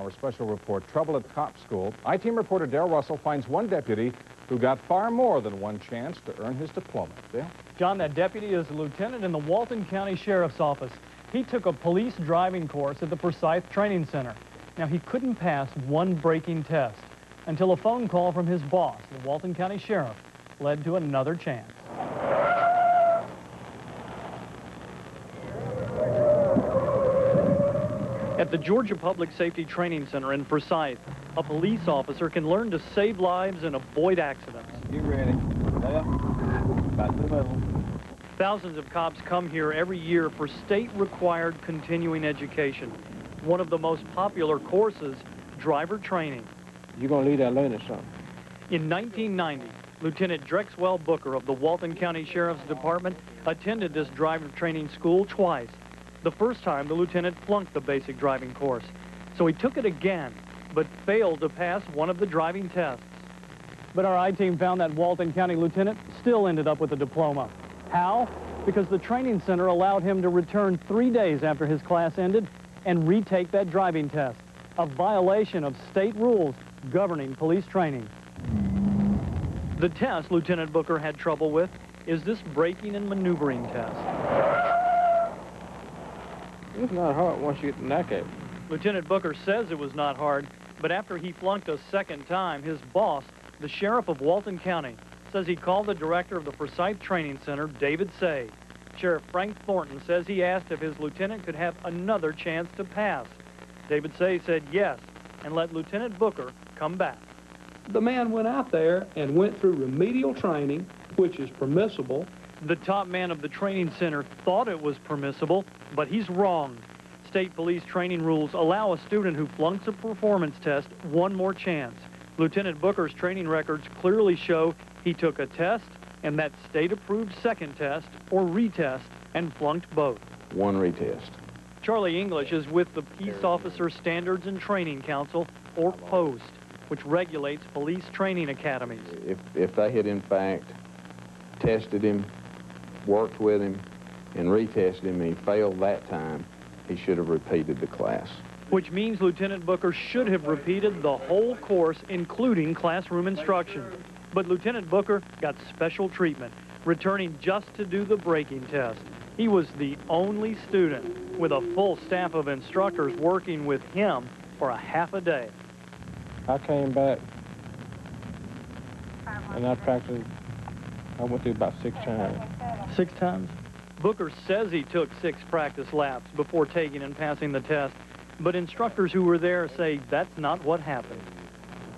our special report, Trouble at Cop School, I-Team reporter Dale Russell finds one deputy who got far more than one chance to earn his diploma. Dale? John, that deputy is a lieutenant in the Walton County Sheriff's Office. He took a police driving course at the Forsyth Training Center. Now, he couldn't pass one braking test until a phone call from his boss, the Walton County Sheriff, led to another chance. At the Georgia Public Safety Training Center in Forsyth, a police officer can learn to save lives and avoid accidents. Get ready. Back to the middle. Thousands of cops come here every year for state-required continuing education. One of the most popular courses, driver training. You're going to leave that learning something. In 1990, Lieutenant Drexwell Booker of the Walton County Sheriff's Department attended this driver training school twice. The first time, the lieutenant flunked the basic driving course, so he took it again, but failed to pass one of the driving tests. But our I-Team found that Walton County lieutenant still ended up with a diploma. How? Because the training center allowed him to return 3 days after his class ended and retake that driving test, a violation of state rules governing police training. The test Lieutenant Booker had trouble with is this braking and maneuvering test. It's not hard once you get the knack at it. Lieutenant Booker says it was not hard, but after he flunked a second time, his boss, the sheriff of Walton County, says he called the director of the Forsyth Training Center, David Say. Sheriff Frank Thornton says he asked if his lieutenant could have another chance to pass. David Say said yes, and let Lieutenant Booker come back. The man went out there and went through remedial training, which is permissible. The top man of the training center thought it was permissible, but he's wrong. State police training rules allow a student who flunks a performance test one more chance. Lieutenant Booker's training records clearly show he took a test and that state-approved second test or retest and flunked both. One retest. Charlie English is with the Peace Officer Standards and Training Council, or POST, which regulates police training academies. If they had, in fact, tested him, worked with him, and retested him, and he failed that time, he should have repeated the class. Which means Lieutenant Booker should have repeated the whole course, including classroom instruction. But Lieutenant Booker got special treatment, returning just to do the braking test. He was the only student with a full staff of instructors working with him for a half a day. I came back, and I practiced. I went through about 6 times. 6 times? Booker says he took 6 practice laps before taking and passing the test, but instructors who were there say that's not what happened.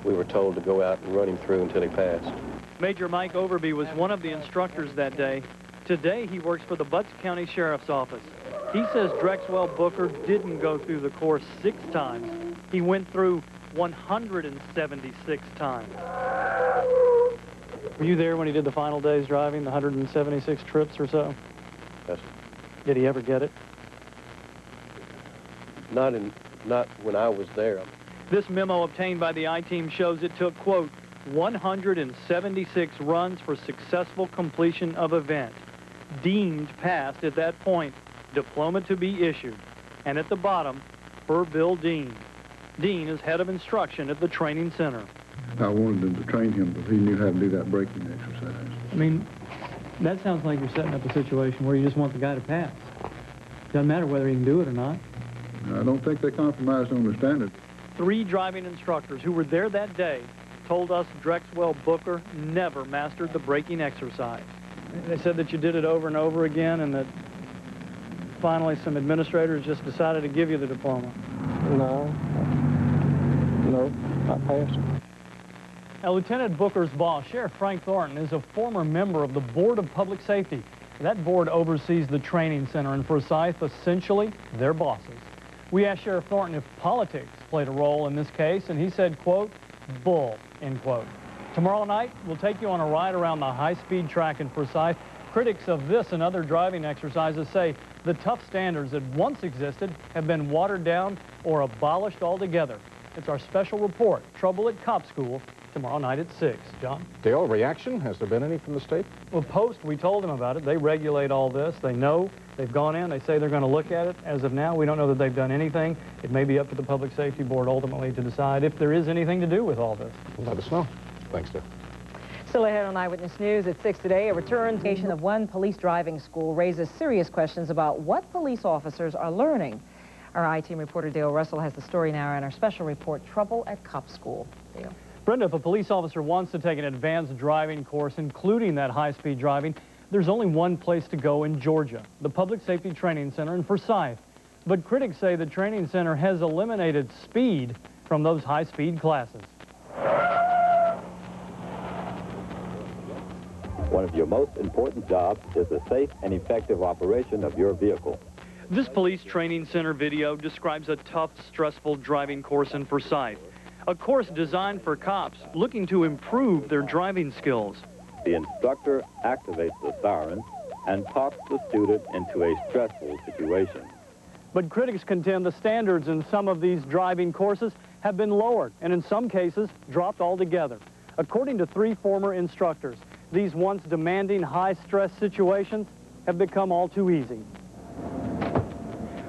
We were told to go out and run him through until he passed. Major Mike Overby was one of the instructors that day. Today, he works for the Butts County Sheriff's Office. He says Drexwell Booker didn't go through the course 6 times. He went through 176 times. Were you there when he did the final day's driving, the 176 trips or so? Yes. Did he ever get it? Not when I was there. This memo obtained by the I-Team shows it took, quote, 176 runs for successful completion of event. Deemed passed at that point, diploma to be issued. And at the bottom, per Bill Dean. Dean is head of instruction at the training center. I wanted them to train him, but he knew how to do that braking exercise. I mean, that sounds like you're setting up a situation where you just want the guy to pass. Doesn't matter whether he can do it or not. I don't think they compromised on the standard. 3 driving instructors who were there that day told us Drexwell Booker never mastered the braking exercise. They said that you did it over and over again and that finally some administrators just decided to give you the diploma. No, I passed it. Now, Lieutenant Booker's boss, Sheriff Frank Thornton, is a former member of the Board of Public Safety. That board oversees the training center in Forsyth, essentially their bosses. We asked Sheriff Thornton if politics played a role in this case, and he said, quote, bull, end quote. Tomorrow night, we'll take you on a ride around the high-speed track in Forsyth. Critics of this and other driving exercises say the tough standards that once existed have been watered down or abolished altogether. It's our special report, Trouble at Cop School, tomorrow night at 6. John? Dale, reaction? Has there been any from the state? Well, Post, we told them about it. They regulate all this. They know. They've gone in. They say they're going to look at it. As of now, we don't know that they've done anything. It may be up to the Public Safety Board ultimately to decide if there is anything to do with all this. Let us know. Thanks, Dale. Still ahead on Eyewitness News at 6 today, a return of one police driving school raises serious questions about what police officers are learning. Our I-Team reporter Dale Russell has the story now in our special report, Trouble at Cop School. Dale. Brenda, if a police officer wants to take an advanced driving course, including that high-speed driving, there's only one place to go in Georgia, the Public Safety Training Center in Forsyth. But critics say the training center has eliminated speed from those high-speed classes. One of your most important jobs is the safe and effective operation of your vehicle. This police training center video describes a tough, stressful driving course in Forsyth. A course designed for cops looking to improve their driving skills. The instructor activates the siren and talks the student into a stressful situation. But critics contend the standards in some of these driving courses have been lowered and in some cases dropped altogether. According to 3 former instructors, these once demanding high-stress situations have become all too easy.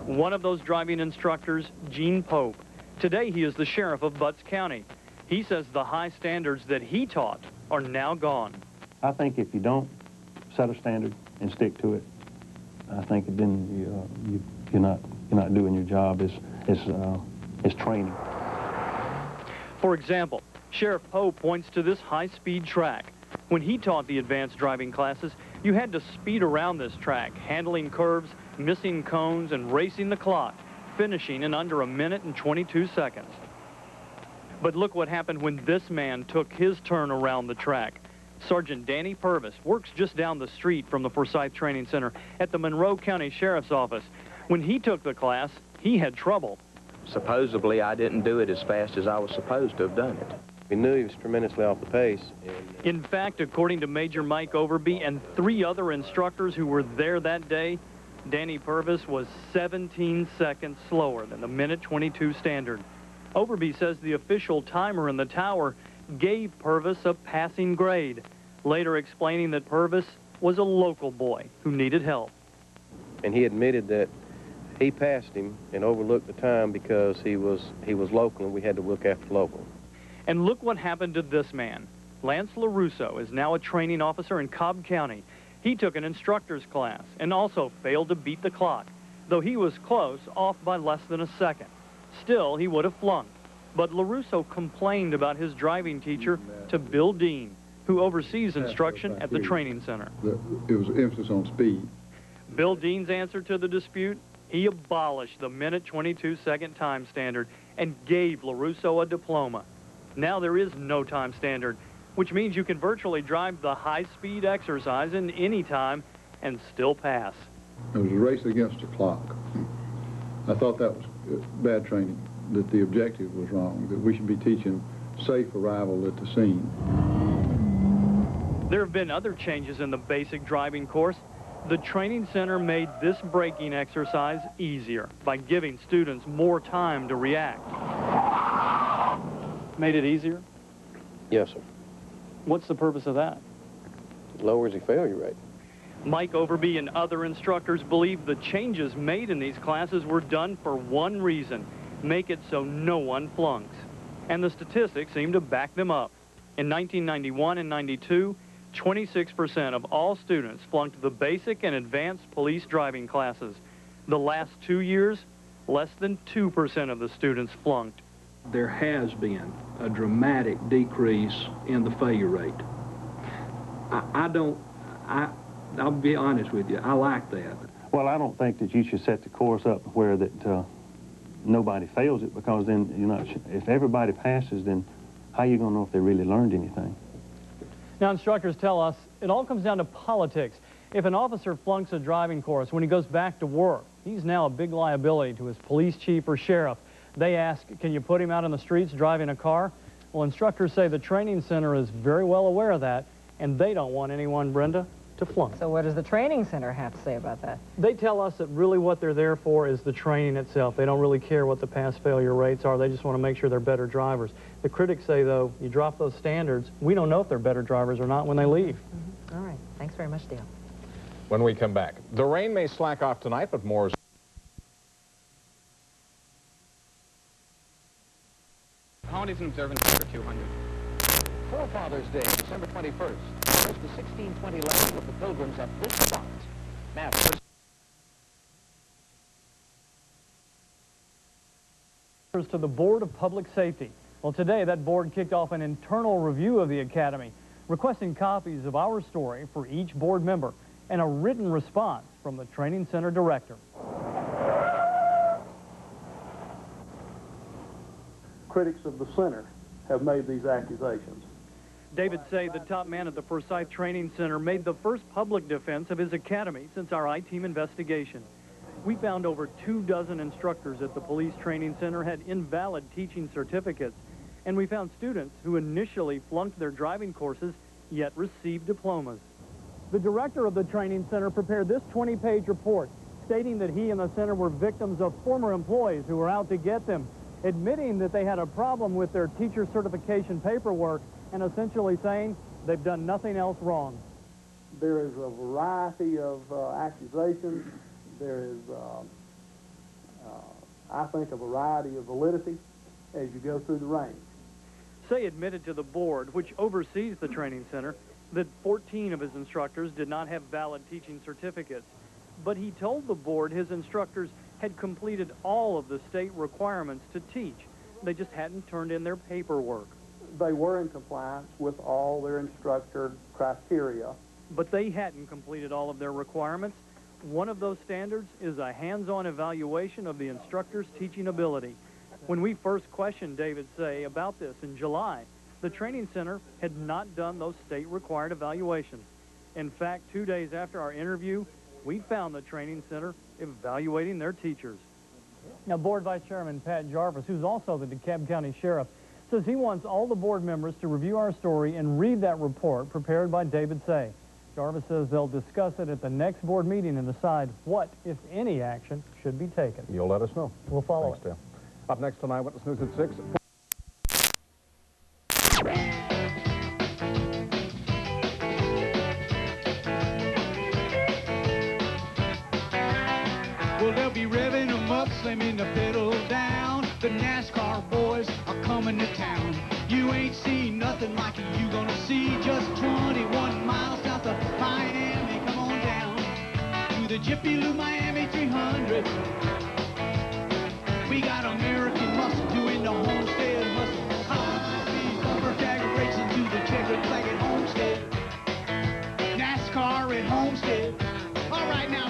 One of those driving instructors, Gene Pope. Today he is the sheriff of Butts County. He says the high standards that he taught are now gone. I think if you don't set a standard and stick to it, I think then you're not doing your job as training. For example, Sheriff Pope points to this high-speed track. When he taught the advanced driving classes, you had to speed around this track, handling curves, missing cones, and racing the clock, finishing in under 1 minute and 22 seconds. But look what happened when this man took his turn around the track. Sergeant Danny Purvis works just down the street from the Forsyth Training Center at the Monroe County Sheriff's Office. When he took the class, he had trouble. Supposedly, I didn't do it as fast as I was supposed to have done it. We knew he was tremendously off the pace. In fact, according to Major Mike Overby and 3 other instructors who were there that day, Danny Purvis was 17 seconds slower than the minute 22 standard. Overby says the official timer in the tower gave Purvis a passing grade, later explaining that Purvis was a local boy who needed help. And he admitted that he passed him and overlooked the time because he was local and we had to look after local. And look what happened to this man. Lance LaRusso is now a training officer in Cobb County. He took an instructor's class and also failed to beat the clock, though he was close, off by less than a second. Still, he would have flunked. But LaRusso complained about his driving teacher to Bill Dean, who oversees instruction at the training center. It was emphasis on speed. Bill Dean's answer to the dispute? He abolished the minute 22-second time standard and gave LaRusso a diploma. Now there is no time standard, which means you can virtually drive the high-speed exercise in any time and still pass. It was a race against the clock. I thought that was bad training, that the objective was wrong, that we should be teaching safe arrival at the scene. There have been other changes in the basic driving course. The training center made this braking exercise easier by giving students more time to react. Made it easier? Yes, sir. What's the purpose of that? It lowers the failure rate. Mike Overby and other instructors believe the changes made in these classes were done for one reason: make it so no one flunks. And the statistics seem to back them up. In 1991 and 92, 26% of all students flunked the basic and advanced police driving classes. The last 2 years, less than 2% of the students flunked. There has been a dramatic decrease in the failure rate. I'll be honest with you, I like that. Well, I don't think that you should set the course up where that nobody fails it, because then, you know, if everybody passes, then how are you going to know if they really learned anything? Now, instructors tell us it all comes down to politics. If an officer flunks a driving course, when he goes back to work, he's now a big liability to his police chief or sheriff. They ask, can you put him out on the streets driving a car? Well, instructors say the training center is very well aware of that, and they don't want anyone, Brenda, to flunk. So what does the training center have to say about that? They tell us that really what they're there for is the training itself. They don't really care what the pass-failure rates are. They just want to make sure they're better drivers. The critics say, though, you drop those standards, we don't know if they're better drivers or not when they leave. All right. Thanks very much, Dale. When we come back, the rain may slack off tonight, but more is... Holidays in observance number 200. Forefathers' Day, December 21st. There's the 1620 landing of the Pilgrims at this spot. Mass. To the Board of Public Safety. Well, today that board kicked off an internal review of the Academy, requesting copies of our story for each board member and a written response from the training center director. Critics of the center have made these accusations. David Say, the top man at the Forsyth Training Center, made the first public defense of his academy since our I-Team investigation. We found over 24 instructors at the police training center had invalid teaching certificates, and we found students who initially flunked their driving courses yet received diplomas. The director of the training center prepared this 20-page report stating that he and the center were victims of former employees who were out to get them, admitting that they had a problem with their teacher certification paperwork, and essentially saying they've done nothing else wrong. There is a variety of accusations. There is, I think, a variety of validity as you go through the range. Say admitted to the board, which oversees the training center, that 14 of his instructors did not have valid teaching certificates. But he told the board his instructors had completed all of the state requirements to teach. They just hadn't turned in their paperwork. They were in compliance with all their instructor criteria. But they hadn't completed all of their requirements. One of those standards is a hands-on evaluation of the instructor's teaching ability. When we first questioned David Say about this in July, the training center had not done those state-required evaluations. In fact, 2 days after our interview, we found the training center evaluating their teachers. Now, Board Vice Chairman Pat Jarvis, who's also the DeKalb County Sheriff, says he wants all the board members to review our story and read that report prepared by David Say. Jarvis says they'll discuss it at the next board meeting and decide what, if any, action should be taken. You'll let us know. We'll follow Thanks, Dale. Up next on Eyewitness News at 6. Well, they'll be revving them up, slamming the pedal down. The NASCAR boys are coming to town. You ain't seen nothing like it, you gonna see just 21 miles south of Miami. Come on down to the Jiffy Lube Miami 300. We got American muscle doing the homestead hustle. High-speed lumber tag racing to the checkered flag at Homestead. NASCAR at Homestead.